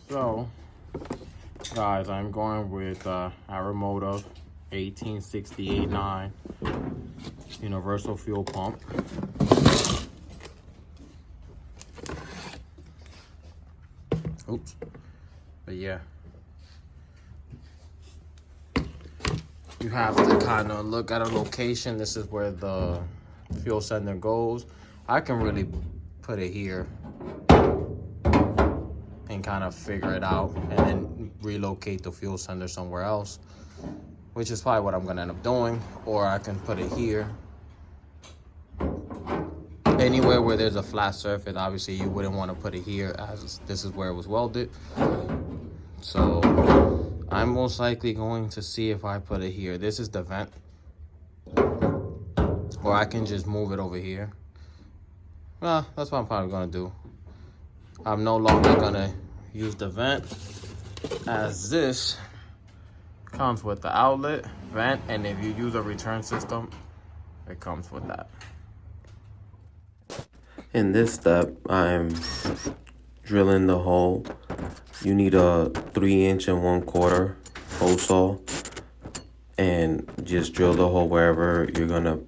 So, guys, I'm going with Automotive 1868-9 universal fuel pump. Oops. But yeah, you have to kind of look at a location. This is where the fuel sender goes. I can really put it here and kind of figure it out and then relocate the fuel sender somewhere else, which is probably what I'm gonna end up doing. Or I can put it here. Anywhere where there's a flat surface, obviously you wouldn't want to put it here, as this is where it was welded. So I'm most likely going to see if I put it here. This is the vent, or I can just move it over here. Well, that's what I'm probably gonna do. I'm no longer gonna use the vent, as this comes with the outlet, vent, and if you use a return system, it comes with that. In this step, I'm drilling the hole. You need a 3" and 1/4 hole saw, and just drill the hole wherever you're gonna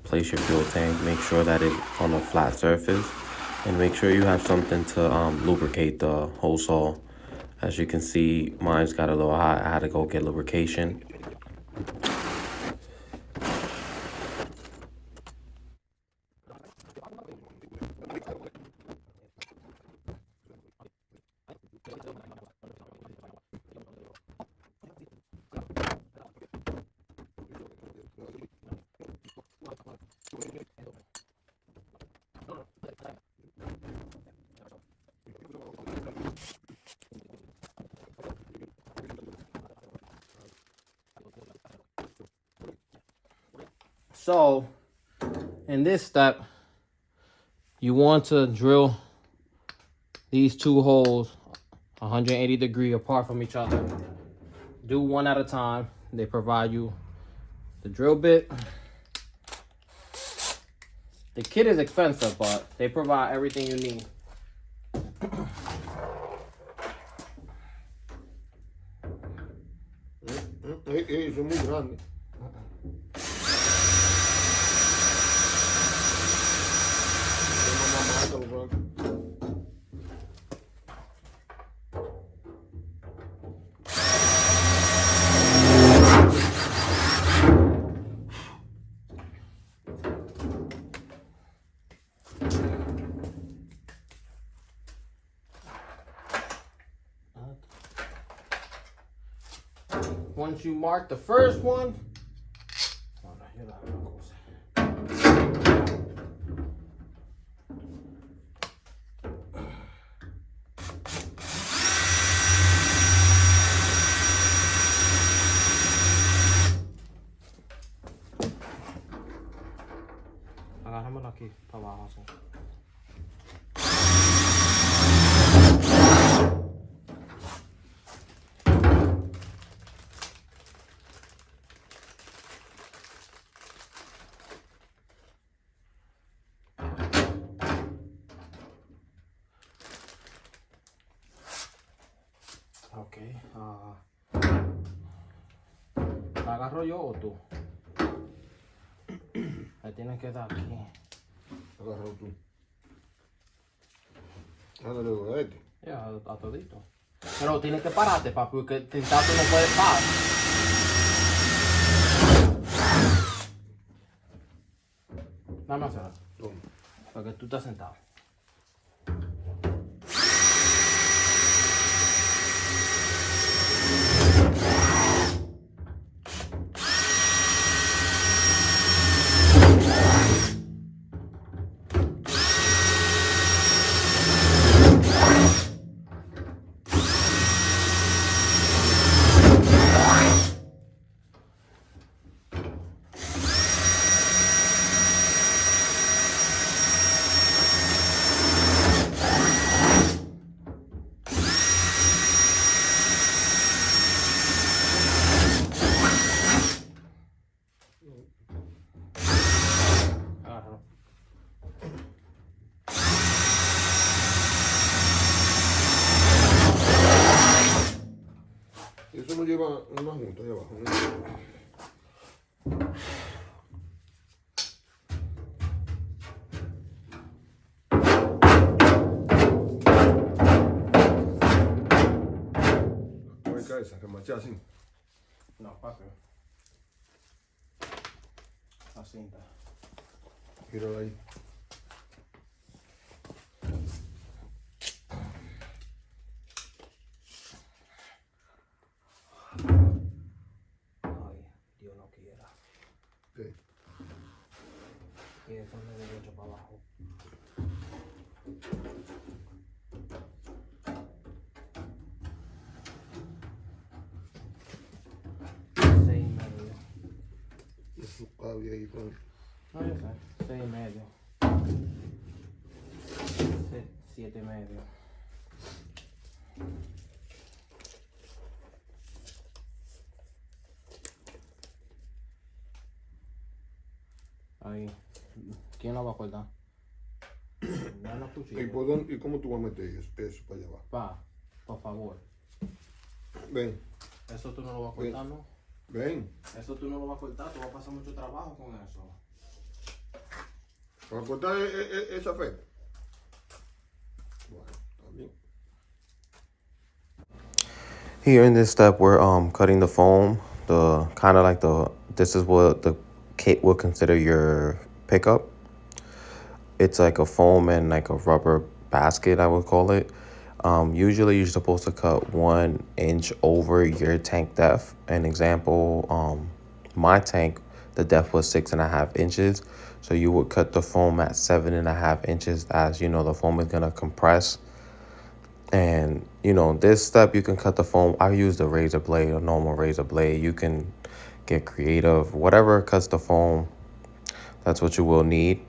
place your fuel tank. Make sure that it's on a flat surface, and make sure you have something to lubricate the hole saw. As you can see, mine's got a little hot. I had to go get lubrication. So, in this step, you want to drill these two holes 180 degrees apart from each other. Do one at a time. They provide you the drill bit. The kit is expensive, but they provide everything you need. Es muy grande. Once you mark the first one, agarrámoslo aquí para abajo. Así. Ok, ¿la agarro yo o tú? Le tienes que dar aquí. Agarra tú. Ándale, a este. Ya, a todito. Pero tienes que pararte, papi, porque sentado tú no puedes parar. Dame a hacer. Porque tú estás sentado. Eso no lleva una junta ahí abajo. ¿Cómo es que esa? ¿Remachada así? No, papi. La cinta. Gírala ahí. Ay, Dios no quiera. ¿Qué? Que ponle derecho para abajo. Seis y medio. Y su cabia ahí con... No, yo sé. 6 y medio. 7 y medio. Ahí. ¿Quién la va a cortar? Dale la cuchilla. ¿Y, por dónde, ¿Y cómo tú vas a meter eso para allá abajo? Pa, por favor. Ven, Eso tú no lo vas a cortar, ¿no? ven. Eso tú no lo vas a cortar, tú vas a pasar mucho trabajo con eso. ¿Para cortar esa fe? Bueno, está bien. Here in this step, we're cutting the foam. The kind of like this is what the kit would consider your pickup. It's like a foam and like a rubber basket, I would call it. Usually, you're supposed to cut 1 inch over your tank depth. An example, my tank, the depth was 6.5 inches. So you would cut the foam at 7.5 inches, as you know the foam is gonna compress. And you know, this step you can cut the foam. I used a razor blade, a normal razor blade. You can get creative. Whatever cuts the foam, that's what you will need.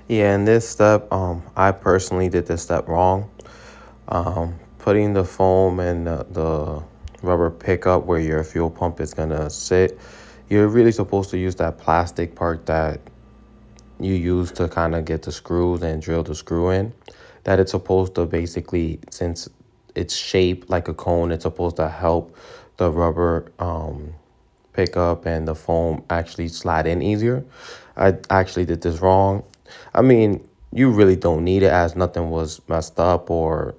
Yeah, in this step, I personally did this step wrong. Putting the foam and the rubber pickup where your fuel pump is gonna sit, you're really supposed to use that plastic part that you use to kind of get the screws and drill the screw in. That it's supposed to basically, since it's shaped like a cone, it's supposed to help the rubber pickup and the foam actually slide in easier. I actually did this wrong. I mean, you really don't need it, as nothing was messed up or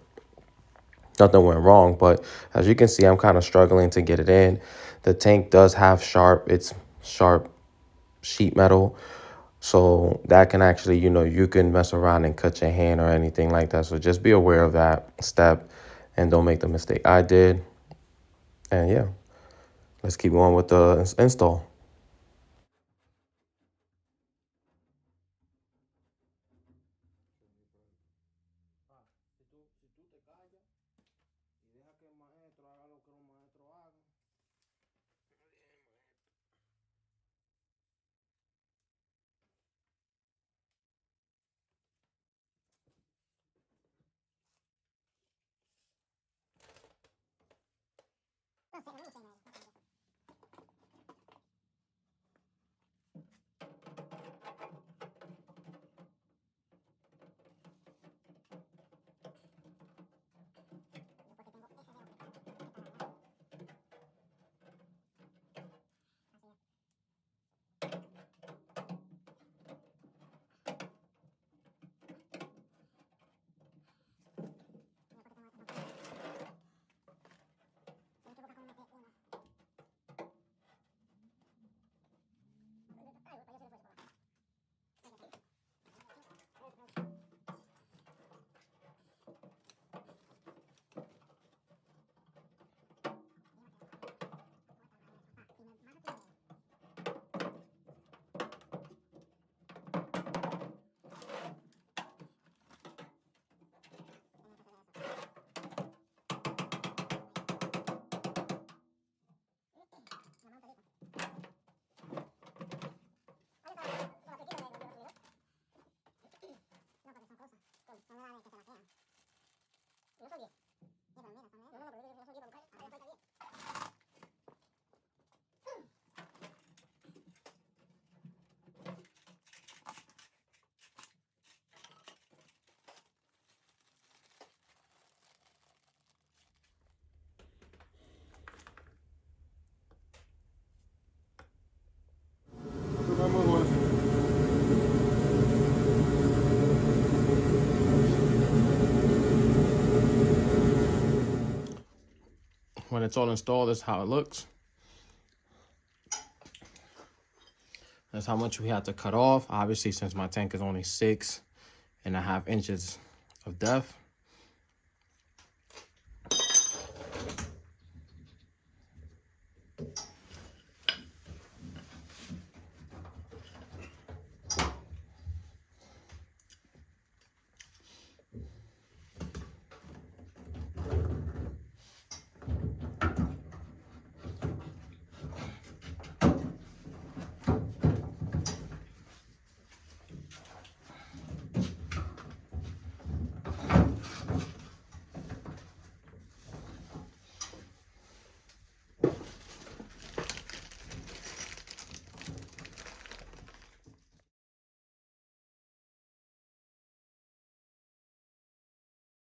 nothing went wrong. But as you can see, I'm kind of struggling to get it in. The tank does have it's sharp sheet metal. So that can actually, you know, you can mess around and cut your hand or anything like that. So just be aware of that step and don't make the mistake I did. And yeah, let's keep going with the install. When it's all installed, this is how it looks. That's how much we had to cut off. Obviously, since my tank is only 6.5 inches of depth,